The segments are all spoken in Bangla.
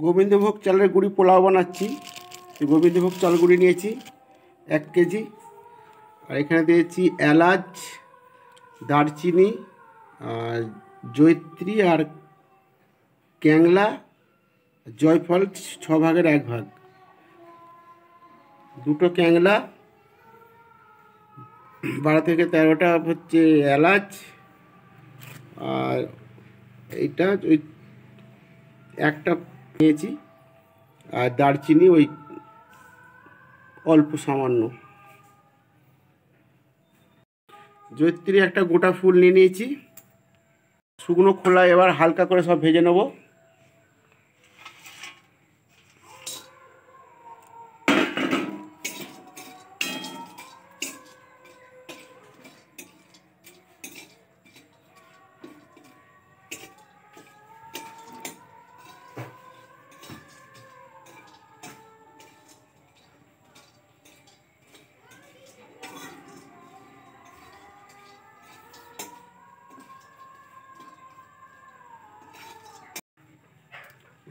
গোবিন্দভোগ চালের গুঁড়ি পোলাও বানাচ্ছি। গোবিন্দভোগ চাল গুঁড়ি নিয়েছি 1 কেজি, আর এখানে দিয়েছি এলাচ, দারচিনি, আর জয়িত্রী, আর ক্যাংলা, জয়ফল 6 ভাগের 1 ভাগ, 2টো ক্যাংলা, 12 থেকে 13টা হচ্ছে এলাচ, আর এইটা ওই একটা নিয়েছি, আর দারচিনি ওই অল্প সামান্য, জয়িত্রী একটা গোটা ফুল নিয়ে নিয়েছি। শুকনো খোলা এবার হালকা করে সব ভেজে নেব।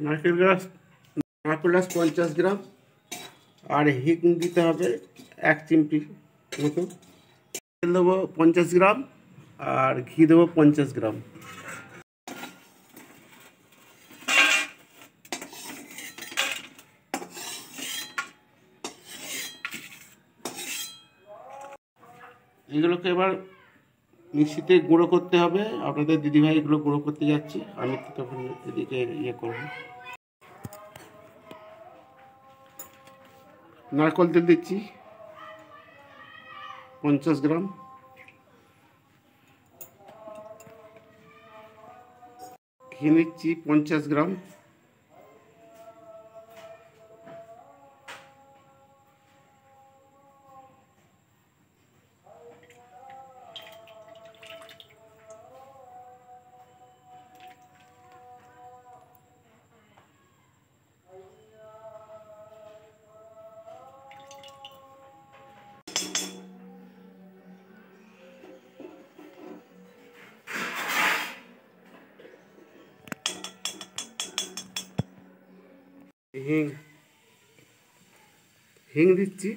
নারকেল গাছ 50 গ্রাম, আর হিং দিতে হবে 1 চিমটি মতো। তেল দেবো 50 গ্রাম, আর ঘি দেবো 50 গ্রাম। এগুলোকে এবার মিক্সিতে গুঁড়ো করতে হবে। আপনাদের দিদিভাই এগুলো গুঁড়ো করতে যাচ্ছে, আমি তো তখন এদিকে ইয়ে করব। নারকেল তেল দিচ্ছি 50 গ্রাম, ঘি নিচ্ছি 50 গ্রাম, হিং দিচ্ছি,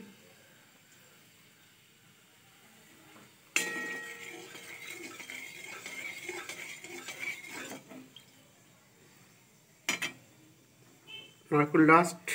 নারকেল ডাস্ট,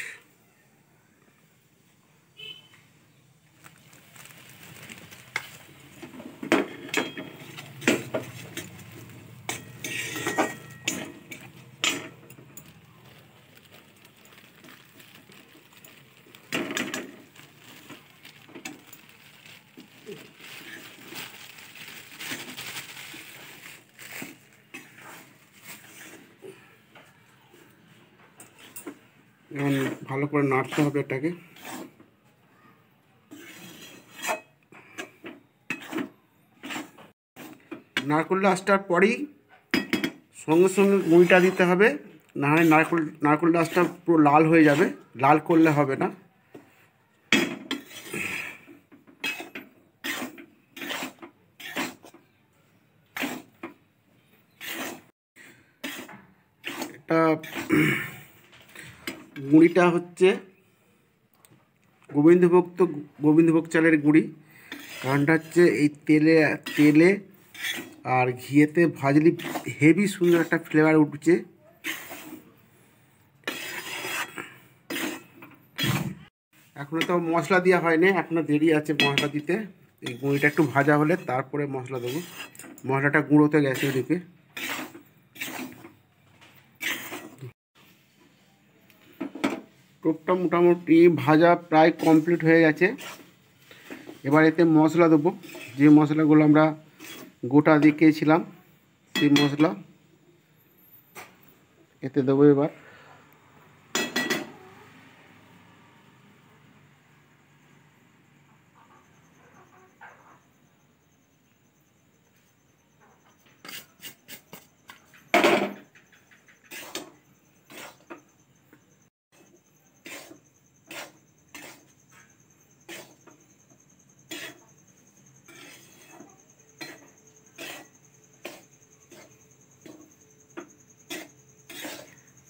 এখন ভালো করে নাড়তে হবে এটাকে। নারকেল ডাস্টার পরেই সঙ্গে সঙ্গে গুঁড়িটা দিতে হবে, নাহলে নারকেল ডাস্টটা পুরো লাল হয়ে যাবে, লাল করলে হবে না। এটা গুঁড়িটা হচ্ছে গোবিন্দভোগ চালের গুঁড়ি। কারণটা হচ্ছে এই তেলে আর ঘিয়েতে ভাজলে হেভি সুন্দর একটা ফ্লেভার উঠছে। এখনো তো মশলা দেওয়া হয়নি, এখনো দেরি আছে মশলা দিতে। এই গুঁড়িটা একটু ভাজা হলে তারপরে মশলা দেবো। মশলাটা গুঁড়োতে গেছে ওদিকে। টোপটা মোটামুটি ভাজা প্রায় কমপ্লিট হয়ে গেছে। এবার এতে মশলা দেবো, যে মশলাগুলো আমরা গোটা দেখিয়েছিলাম সেই মশলা এতে দেবো। এবার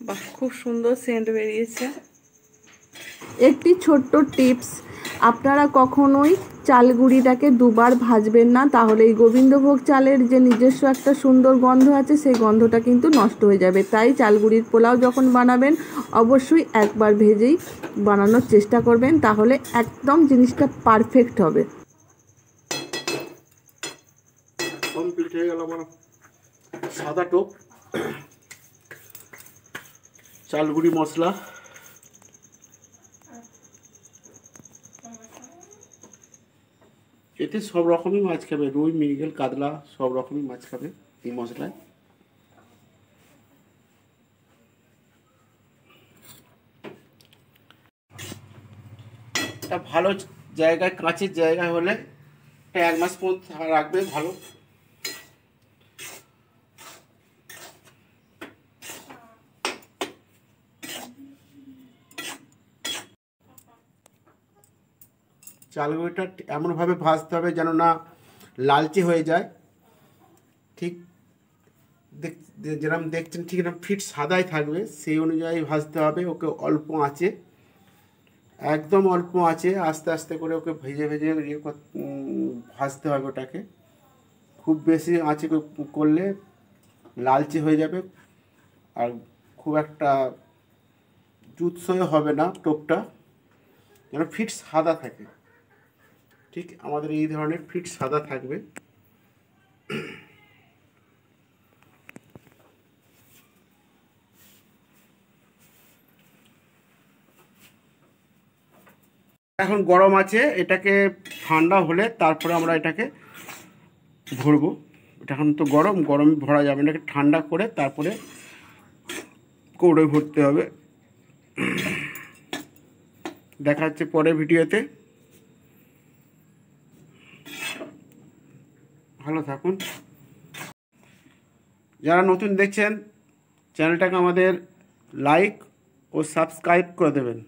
বাহ, খুব সুন্দর সেন্ট বেরিয়েছে। একটি ছোট্ট টিপস, আপনারা কখনোই চাল গুঁড়িটাকে দুবার ভাজবেন না, তাহলে এই গোবিন্দভোগ চালের যে নিজস্ব একটা সুন্দর গন্ধ আছে সেই গন্ধটা কিন্তু নষ্ট হয়ে যাবে। তাই চাল গুঁড়ির পোলাও যখন বানাবেন অবশ্যই একবার ভেজেই বানানোর চেষ্টা করবেন, তাহলে একদম জিনিসটা পারফেক্ট হবে। কমপ্লিট হয়ে গেল আমার সাদা টোপ চালগুড়ি মশলা। এতে সব রকমই মাছ খাবে, রুই, মৃগেল, কাতলা সব রকমই মাছ খাবে এই মশলায়। এটা ভালো জায়গায়, কাঁচের জায়গায় হলে 1 মাস পর্যন্ত রাখবে ভালো। চালগুড়িটা এমনভাবে ভাজতে হবে যেন না লালচে হয়ে যায়, ঠিক যেরকম দেখছেন ঠিক এরকম ফিট সাদাই থাকবে, সেই অনুযায়ী ভাজতে হবে। ওকে অল্প আঁচে, একদম অল্প আঁচে আস্তে আস্তে করে ওকে ভেজে ভেজে ভাজতে হবে ওটাকে। খুব বেশি আঁচে করলে লালচে হয়ে যাবে আর খুব একটা জুৎসই হবে না টোপটা, যেন ফিট সাদা থাকে। ঠিক আমাদের এই ধরনের ফিট সাদা থাকবে। এখন গরম আছে, এটাকে ঠান্ডা হলে তারপরে আমরা এটাকে ভরবো। এটা এখন তো গরম, গরমে ভরা যাবে না, এটাকে ঠান্ডা করে তারপরে কৌড়ে ভরতে হবে। দেখা হচ্ছে পরের ভিডিওতে। ভালো থাকুন। যারা নতুন দেখছেন চ্যানেলটাকে আমাদের লাইক ও সাবস্ক্রাইব করে দেবেন।